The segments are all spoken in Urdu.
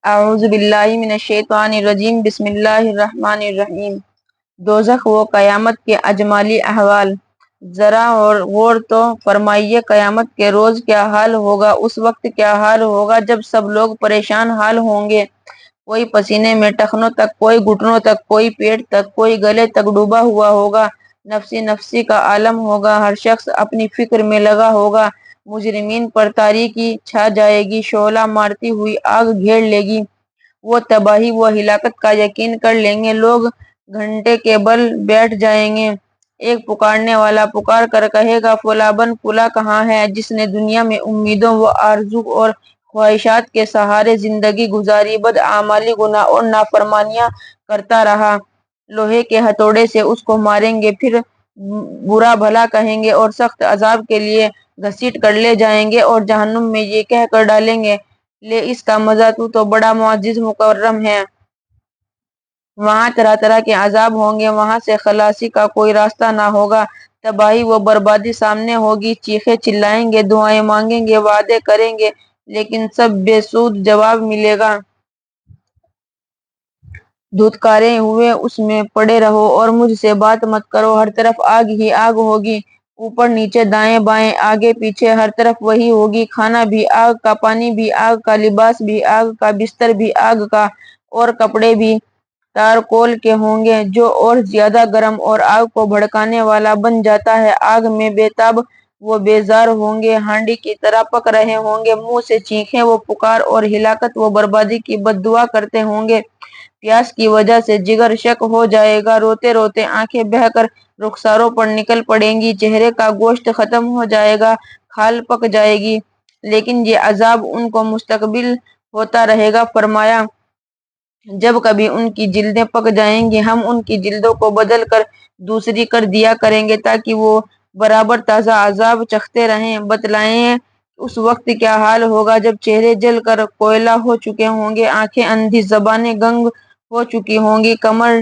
اعوذ باللہ من الشیطان الرجیم بسم اللہ الرحمن الرحیم۔ دوزخ و قیامت کے اجمالی احوال۔ ذرا غور تو فرمائیے، قیامت کے روز کیا حال ہوگا، اس وقت کیا حال ہوگا جب سب لوگ پریشان حال ہوں گے۔ کوئی پسینے میں ٹخنوں تک، کوئی گھٹنوں تک، کوئی پیٹ تک، کوئی گلے تک ڈوبا ہوا ہوگا۔ نفسی نفسی کا عالم ہوگا، ہر شخص اپنی فکر میں لگا ہوگا۔ مجرمین پر تاریکی چھا جائے گی، شعلہ مارتی ہوئی آگ گھیر لے گی۔ وہ تباہی و ہلاکت کا یقین کر لیں گے، لوگ گھنٹے کے بل بیٹھ جائیں گے۔ ایک پکارنے والا پکار کر کہے گا، فلاں بن فلاں کہاں ہے؟ جس نے دنیا میں امیدوں و آرزو اور خواہشات کے سہارے زندگی گزاری، بداعمالی، گناہ اور نافرمانیاں کرتا رہا۔ لوہے کے ہتھوڑے سے اس کو ماریں گے، پھر برا بھلا کہیں گے اور سخت عذاب کے لیے گھسیٹ کر لے جائیں گے اور جہنم میں یہ کہہ کر ڈالیں گے، لے اس کا مزہ، تو بڑا معزز مکرم ہے۔ وہاں طرح طرح کے عذاب ہوں گے، وہاں سے خلاصی کا کوئی راستہ نہ ہوگا۔ تباہی و بربادی سامنے ہوگی، چیخے چلائیں گے، دعائیں مانگیں گے، وعدے کریں گے، لیکن سب بے سود جواب ملے گا۔ دھتکارے ہوئے اس میں پڑے رہو اور مجھ سے بات مت کرو۔ ہر طرف آگ ہی آگ ہوگی، اوپر نیچے دائیں بائیں آگے پیچھے ہر طرف وہی ہوگی۔ کھانا بھی آگ کا، پانی بھی آگ کا، لباس بھی آگ کا، بستر بھی آگ کا اور کپڑے بھی تارکول کے ہوں گے۔ جو اور زیادہ گرم اور آگ کو بھڑکانے والا بن جاتا ہے، آگ میں بے تاب و بیزار ہوں گے، ہانڈی کی طرح پک رہے ہوں گے، منہ سے چیخیں و پکار اور ہلاکت و بربادی کی بد دعا کرتے ہوں گے۔ پیاس کی وجہ سے جگر شک ہو جائے گا، روتے روتے آنکھیں بہہ کر رخساروں پر نکل پڑیں گی، چہرے کا گوشت ختم ہو جائے گا، کھال پک جائے گی، لیکن یہ عذاب ان کو مستقبل ہوتا رہے گا۔ فرمایا، جب کبھی ان کی جلدیں پک جائیں گی، ہم ان کی جلدوں کو بدل کر دوسری کر دیا کریں گے تاکہ وہ برابر تازہ عذاب چکھتے رہیں۔ بتلائیں اس وقت کیا حال ہوگا جب چہرے جل کر کوئلہ ہو چکے ہوں گے، آنکھیں اندھی، زبانیں گنگ ہو چکی ہوں گی، کمر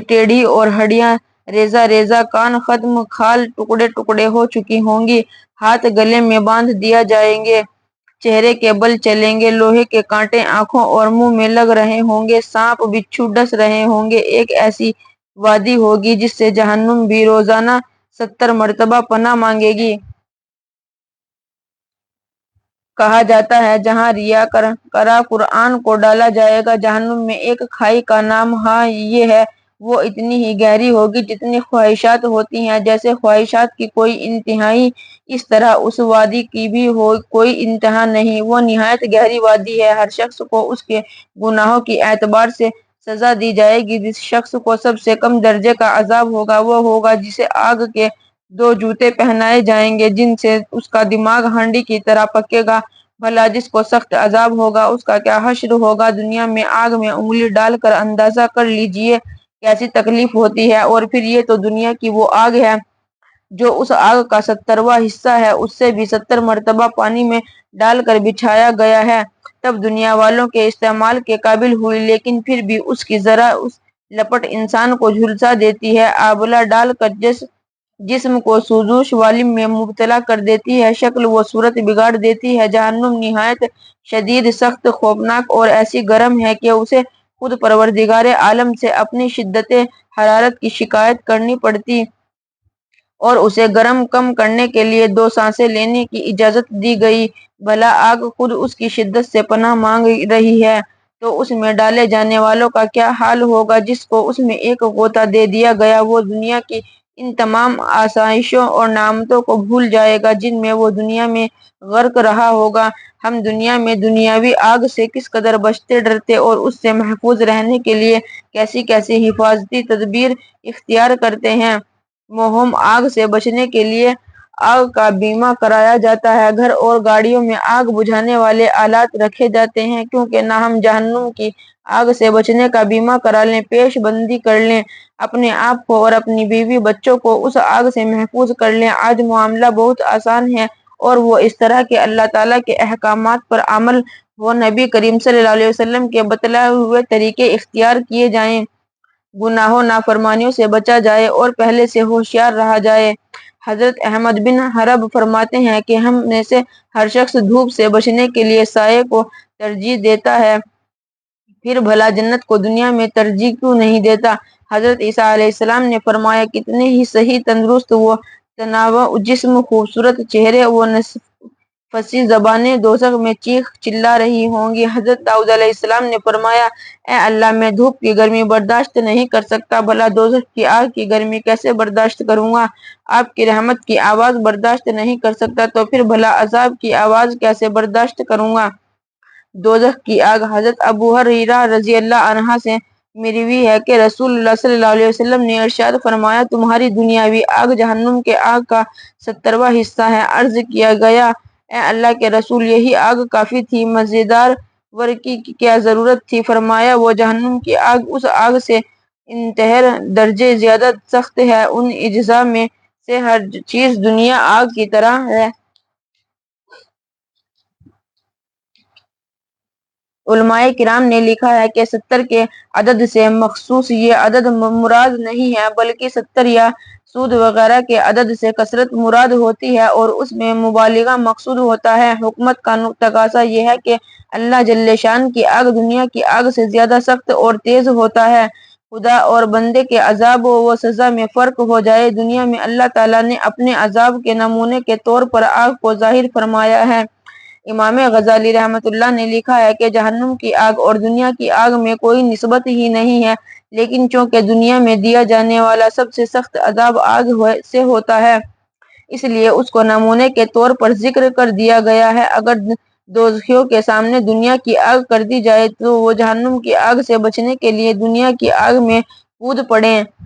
ٹیڑھی اور ہڈیاں ریزہ ریزہ، کان ختم، کھال ٹکڑے ٹکڑے ہو چکی ہوں گی، ہاتھ گلے میں باندھ دیا جائیں گے، چہرے کے بل چلیں گے، لوہے کے کانٹے آنکھوں اور منہ میں لگ رہے ہوں گے، سانپ بچھو ڈس رہے ہوں گے۔ ایک ایسی وادی ہوگی جس سے جہنم بھی روزانہ 70 مرتبہ پناہ مانگے گی۔ کہا جاتا ہے جہاں ریا کرا قرآن کو ڈالا جائے گا، جہنم میں ایک کھائی کا نام ہاں یہ ہے، وہ اتنی ہی گہری ہوگی جتنی خواہشات ہوتی ہیں، جیسے خواہشات کی کوئی انتہائی، اس طرح اس وادی کی بھی کوئی انتہا نہیں۔ وہ نہایت گہری وادی ہے، ہر شخص کو اس کے گناہوں کی اعتبار سے سزا دی جائے گی۔ جس شخص کو سب سے کم درجے کا عذاب ہوگا، وہ ہوگا جسے آگ کے 2 جوتے پہنائے جائیں گے جن سے اس کا دماغ ہانڈی کی طرح پکے گا۔ بھلا جس کو سخت عذاب ہوگا، اس کا کیا حشر ہوگا؟ دنیا میں آگ میں انگلی ڈال کر اندازہ کر لیجئے کیسی تکلیف ہوتی ہے، اور پھر یہ تو دنیا کی وہ آگ ہے جو اس آگ کا 70واں حصہ ہے، اس سے بھی 70 مرتبہ پانی میں ڈال کر بجھایا گیا ہے، تب دنیا والوں کے استعمال کے قابل ہوئی، لیکن پھر بھی اس کی ذرا اس لپٹ انسان کو جھلسا دیتی ہے، آبلہ ڈال کر جسم کو سوزش والم میں مبتلا کر دیتی ہے، شکل و صورت بگاڑ دیتی ہے۔ جہنم نہایت شدید، سخت، خوفناک اور ایسی گرم ہے کہ اسے خود پروردگار عالم سے اپنی شدت حرارت کی شکایت کرنی پڑتی اور اسے گرم کم کرنے کے لیے 2 سانسیں لینے کی اجازت دی گئی۔ بھلا آگ خود اس کی شدت سے پناہ مانگ رہی ہے تو اس میں ڈالے جانے والوں کا کیا حال ہوگا؟ جس کو اس میں ایک غوطہ دے دیا گیا، وہ دنیا کی ان تمام آسائشوں اور نعمتوں کو بھول جائے گا جن میں وہ دنیا میں غرق رہا ہوگا۔ ہم دنیا میں دنیاوی آگ سے کس قدر بچتے، ڈرتے اور اس سے محفوظ رہنے کے لیے کیسی کیسی حفاظتی تدابیر اختیار کرتے ہیں۔ مہم آگ سے بچنے کے لیے آگ کا بیمہ کرایا جاتا ہے، گھر اور گاڑیوں میں آگ بجھانے والے آلات رکھے جاتے ہیں، کیونکہ نہ ہم جہنم کی آگ سے بچنے کا بیمہ کرا لیں، پیش بندی کر لیں، اپنے آپ کو اور اپنی بیوی بچوں کو اس آگ سے محفوظ کر لیں۔ آج معاملہ بہت آسان ہے، اور وہ اس طرح کہ اللہ تعالیٰ کے احکامات پر عمل ہو، نبی کریم صلی اللہ علیہ وسلم کے بتلائے ہوئے طریقے اختیار کیے جائیں، گناہوں نافرمانیوں سے بچا جائے اور پہلے سے ہوشیار رہا جائے۔ حضرت احمد بن حنبل فرماتے ہیں کہ ہم میں سے ہر شخص دھوپ سے بچنے کے لیے سائے کو ترجیح دیتا ہے۔ پھر بھلا جنت کو دنیا میں ترجیح کیوں نہیں دیتا؟ حضرت عیسیٰ علیہ السلام نے فرمایا، کتنے ہی صحیح، تندرست و تنوع جسم، خوبصورت چہرے و فصیح زبانیں دوزخ میں چیخ چلا رہی ہوں گی۔ حضرت داؤد علیہ السلام نے فرمایا، اے اللہ، میں دھوپ کی گرمی برداشت نہیں کر سکتا، بھلا دوزخ کی آگ کی گرمی کیسے برداشت کروں گا؟ آپ کی رحمت کی آواز برداشت نہیں کر سکتا تو پھر بھلا عذاب کی آواز کیسے برداشت کروں گا؟ دوزخ کی آگ۔ حضرت ابو ہریرہ رضی اللہ عنہ سے مروی ہے کہ رسول اللہ صلی اللہ علیہ وسلم نے ارشاد فرمایا، تمہاری دنیاوی آگ جہنم کے آگ کا 70واں حصہ ہے۔ عرض کیا گیا، اے اللہ کے رسول، یہی آگ کافی تھی، مزیدار ور کی کیا ضرورت تھی؟ فرمایا، وہ جہنم کی آگ اس آگ سے انتہائی درجے زیادہ سخت ہے، ان اجزاء میں سے ہر چیز دنیا آگ کی طرح ہے۔ علماء کرام نے لکھا ہے کہ 70 کے عدد سے مخصوص یہ عدد مراد نہیں ہے، بلکہ 70 یا سود وغیرہ کے عدد سے کثرت مراد ہوتی ہے اور اس میں مبالغہ مقصود ہوتا ہے۔ حکمت کا تقاضا یہ ہے کہ اللہ جل شان کی آگ دنیا کی آگ سے زیادہ سخت اور تیز ہوتا ہے۔ خدا اور بندے کے عذاب و سزا میں فرق ہو جائے۔ دنیا میں اللہ تعالیٰ نے اپنے عذاب کے نمونے کے طور پر آگ کو ظاہر فرمایا ہے۔ امام غزالی رحمۃ اللہ نے لکھا ہے کہ جہنم کی آگ اور دنیا کی آگ میں کوئی نسبت ہی نہیں ہے، لیکن چونکہ دنیا میں دیا جانے والا سب سے سخت عذاب آگ سے ہوتا ہے، اس لیے اس کو نمونے کے طور پر ذکر کر دیا گیا ہے۔ اگر دوزخیوں کے سامنے دنیا کی آگ کر دی جائے تو وہ جہنم کی آگ سے بچنے کے لیے دنیا کی آگ میں کود پڑیں۔